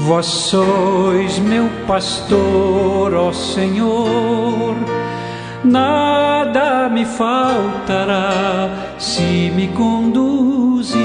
Vós sois meu pastor, ó Senhor, nada me faltará se me conduzis.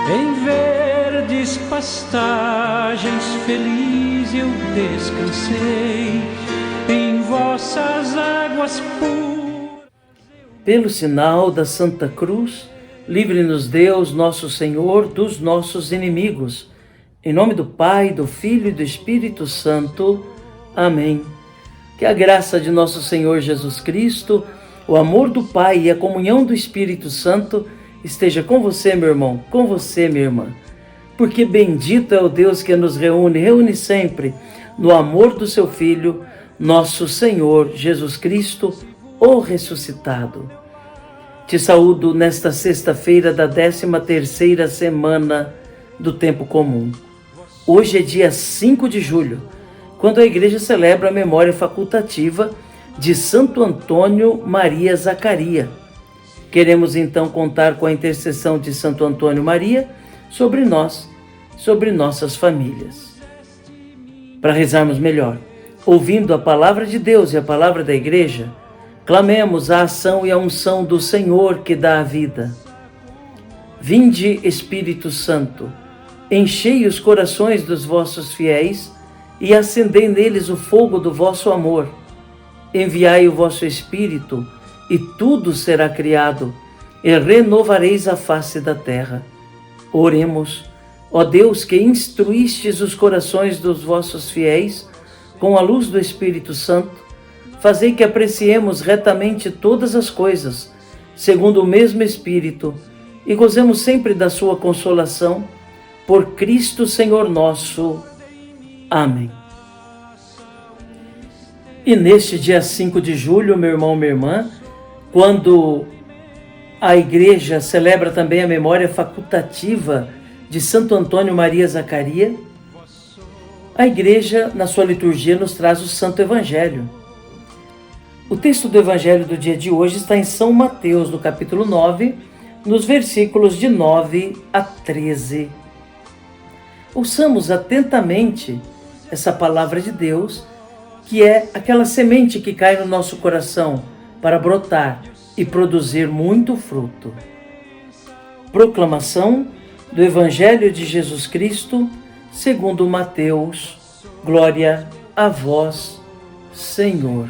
Em verdes pastagens feliz eu descansei, em vossas águas puras. Pelo sinal da Santa Cruz, livre-nos Deus, nosso Senhor, dos nossos inimigos. Em nome do Pai, do Filho e do Espírito Santo. Amém. Que a graça de nosso Senhor Jesus Cristo, o amor do Pai e a comunhão do Espírito Santo esteja com você, meu irmão, com você, minha irmã. Porque bendito é o Deus que nos reúne sempre no amor do seu Filho, nosso Senhor Jesus Cristo, o ressuscitado. Te saúdo nesta sexta-feira da 13ª semana do tempo comum. Hoje é dia 5 de julho, quando a igreja celebra a memória facultativa de Santo Antônio Maria Zaccaria. Queremos então contar com a intercessão de Santo Antônio Maria sobre nós, sobre nossas famílias. Para rezarmos melhor, ouvindo a palavra de Deus e a palavra da igreja, clamemos a ação e a unção do Senhor que dá a vida. Vinde, Espírito Santo, enchei os corações dos vossos fiéis e acendei neles o fogo do vosso amor. Enviai o vosso Espírito e tudo será criado e renovareis a face da terra. Oremos, ó Deus que instruístes os corações dos vossos fiéis com a luz do Espírito Santo, fazei que apreciemos retamente todas as coisas, segundo o mesmo Espírito, e gozemos sempre da sua consolação, por Cristo Senhor nosso. Amém. E neste dia 5 de julho, meu irmão, minha irmã, quando a igreja celebra também a memória facultativa de Santo Antônio Maria Zaccaria, a igreja, na sua liturgia, nos traz o Santo Evangelho. O texto do Evangelho do dia de hoje está em São Mateus, no capítulo 9, nos versículos de 9 a 13. Ouçamos atentamente essa palavra de Deus, que é aquela semente que cai no nosso coração para brotar e produzir muito fruto. Proclamação do Evangelho de Jesus Cristo, segundo Mateus. Glória a vós, Senhor.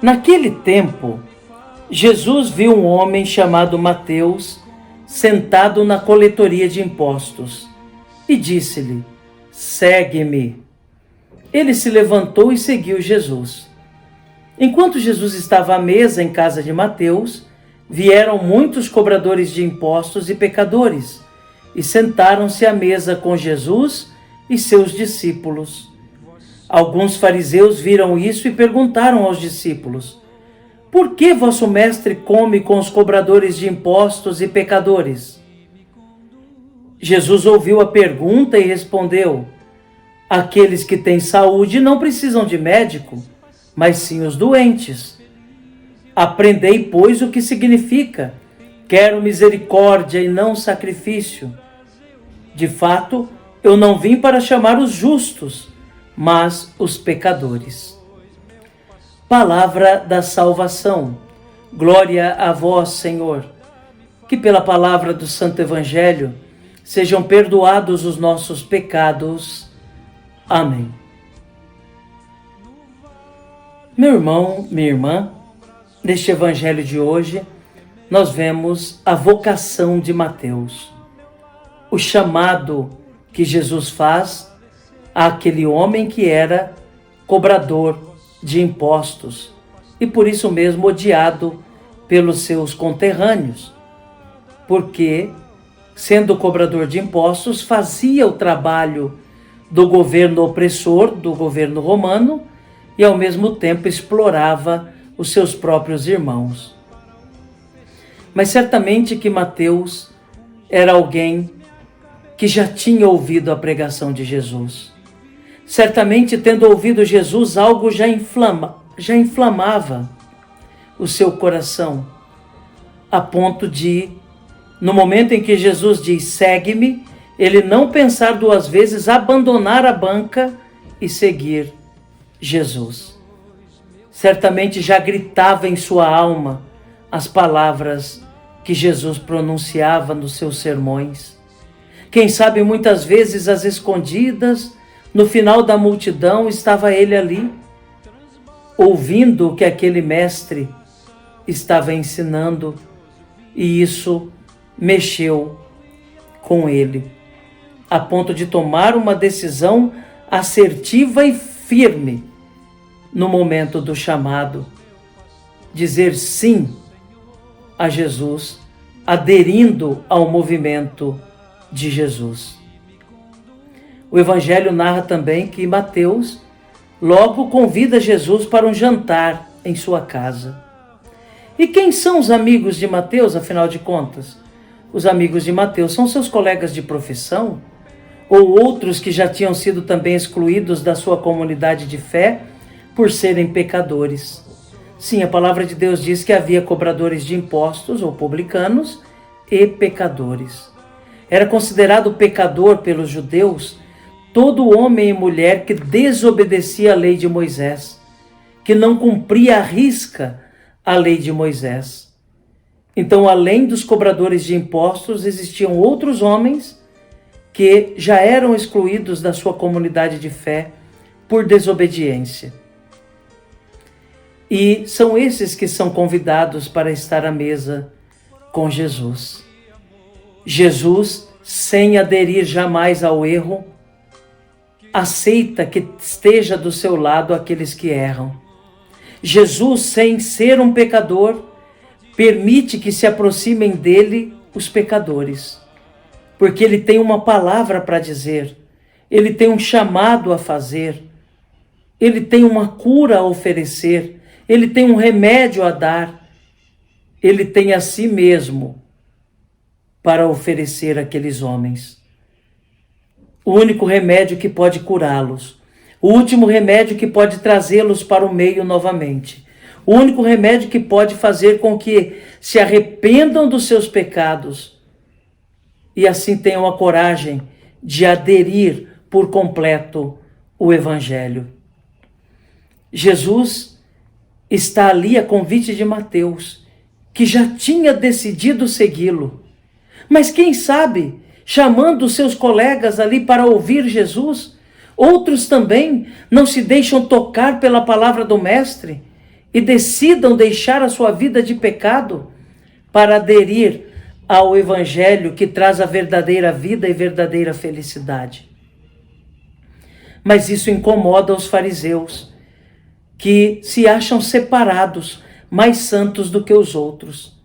Naquele tempo, Jesus viu um homem chamado Mateus sentado na coletoria de impostos e disse-lhe: segue-me. Ele se levantou e seguiu Jesus. Enquanto Jesus estava à mesa em casa de Mateus, vieram muitos cobradores de impostos e pecadores e sentaram-se à mesa com Jesus e seus discípulos. Alguns fariseus viram isso e perguntaram aos discípulos: por que vosso mestre come com os cobradores de impostos e pecadores? Jesus ouviu a pergunta e respondeu: aqueles que têm saúde não precisam de médico, mas sim os doentes. Aprendei, pois, o que significa: quero misericórdia e não sacrifício. De fato, eu não vim para chamar os justos, mas os pecadores. Palavra da salvação. Glória a vós, Senhor. Que pela palavra do Santo Evangelho sejam perdoados os nossos pecados. Amém. Meu irmão, minha irmã, neste Evangelho de hoje, nós vemos a vocação de Mateus, o chamado que Jesus faz àquele homem que era cobrador de impostos e por isso mesmo odiado pelos seus conterrâneos, porque, sendo cobrador de impostos, fazia o trabalho do governo opressor, do governo romano, e ao mesmo tempo explorava os seus próprios irmãos. Mas certamente que Mateus era alguém que já tinha ouvido a pregação de Jesus. Certamente, tendo ouvido Jesus, algo já inflamava o seu coração, a ponto de No momento em que Jesus diz, segue-me, ele não pensar duas vezes, abandonar a banca e seguir Jesus. Certamente já gritava em sua alma as palavras que Jesus pronunciava nos seus sermões. Quem sabe muitas vezes às escondidas, no final da multidão estava ele ali, ouvindo o que aquele mestre estava ensinando, e isso mexeu com ele, a ponto de tomar uma decisão assertiva e firme no momento do chamado, dizer sim a Jesus, aderindo ao movimento de Jesus. O Evangelho narra também que Mateus logo convida Jesus para um jantar em sua casa. E quem são os amigos de Mateus, afinal de contas? Os amigos de Mateus são seus colegas de profissão ou outros que já tinham sido também excluídos da sua comunidade de fé por serem pecadores. Sim, a palavra de Deus diz que havia cobradores de impostos ou publicanos e pecadores. Era considerado pecador pelos judeus todo homem e mulher que desobedecia a lei de Moisés, que não cumpria à risca a lei de Moisés. Então, além dos cobradores de impostos, existiam outros homens que já eram excluídos da sua comunidade de fé por desobediência. E são esses que são convidados para estar à mesa com Jesus. Jesus, sem aderir jamais ao erro, aceita que esteja do seu lado aqueles que erram. Jesus, sem ser um pecador, permite que se aproximem dele os pecadores, porque ele tem uma palavra para dizer, ele tem um chamado a fazer, ele tem uma cura a oferecer, ele tem um remédio a dar, ele tem a si mesmo para oferecer àqueles homens. O único remédio que pode curá-los, o último remédio que pode trazê-los para o meio novamente, o único remédio que pode fazer com que se arrependam dos seus pecados e assim tenham a coragem de aderir por completo o Evangelho. Jesus está ali a convite de Mateus, que já tinha decidido segui-lo. Mas quem sabe, chamando seus colegas ali para ouvir Jesus, outros também não se deixam tocar pela palavra do Mestre e decidam deixar a sua vida de pecado para aderir ao Evangelho que traz a verdadeira vida e verdadeira felicidade. Mas isso incomoda os fariseus, que se acham separados, mais santos do que os outros.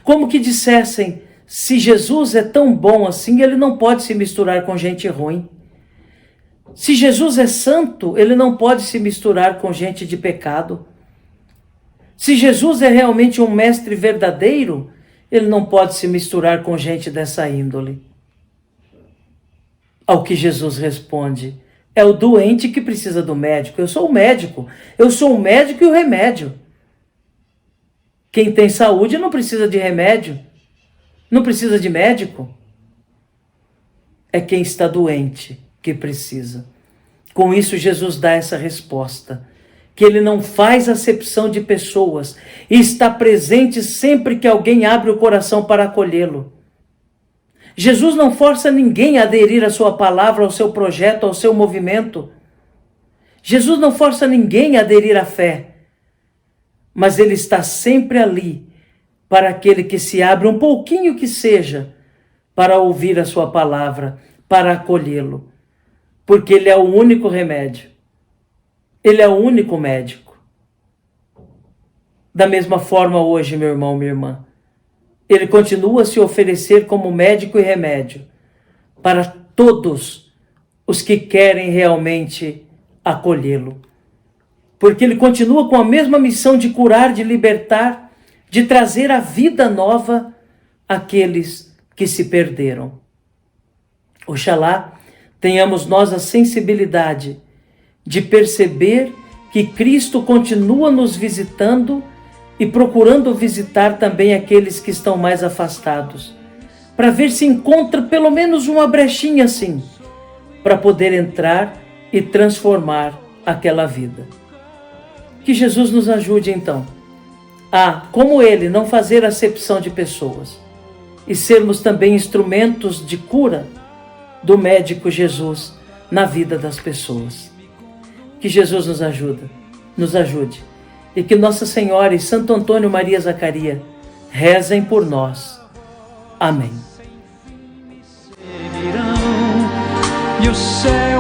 Como que dissessem, se Jesus é tão bom assim, ele não pode se misturar com gente ruim. Se Jesus é santo, ele não pode se misturar com gente de pecado. Se Jesus é realmente um mestre verdadeiro, ele não pode se misturar com gente dessa índole. Ao que Jesus responde, é o doente que precisa do médico. Eu sou o médico. Eu sou o médico e o remédio. Quem tem saúde não precisa de remédio. Não precisa de médico. É quem está doente que precisa. Com isso, Jesus dá essa resposta, que ele não faz acepção de pessoas e está presente sempre que alguém abre o coração para acolhê-lo. Jesus não força ninguém a aderir à sua palavra, ao seu projeto, ao seu movimento. Jesus não força ninguém a aderir à fé, mas ele está sempre ali para aquele que se abre um pouquinho que seja para ouvir a sua palavra, para acolhê-lo, porque ele é o único remédio. Ele é o único médico. Da mesma forma hoje, meu irmão, minha irmã, ele continua a se oferecer como médico e remédio para todos os que querem realmente acolhê-lo. Porque ele continua com a mesma missão de curar, de libertar, de trazer a vida nova àqueles que se perderam. Oxalá tenhamos nós a sensibilidade de perceber que Cristo continua nos visitando e procurando visitar também aqueles que estão mais afastados, para ver se encontra pelo menos uma brechinha assim, para poder entrar e transformar aquela vida. Que Jesus nos ajude então a, como Ele, não fazer acepção de pessoas e sermos também instrumentos de cura do médico Jesus na vida das pessoas. Que Jesus nos ajude e que Nossa Senhora e Santo Antônio Maria Zacaria rezem por nós. Amém. E os céus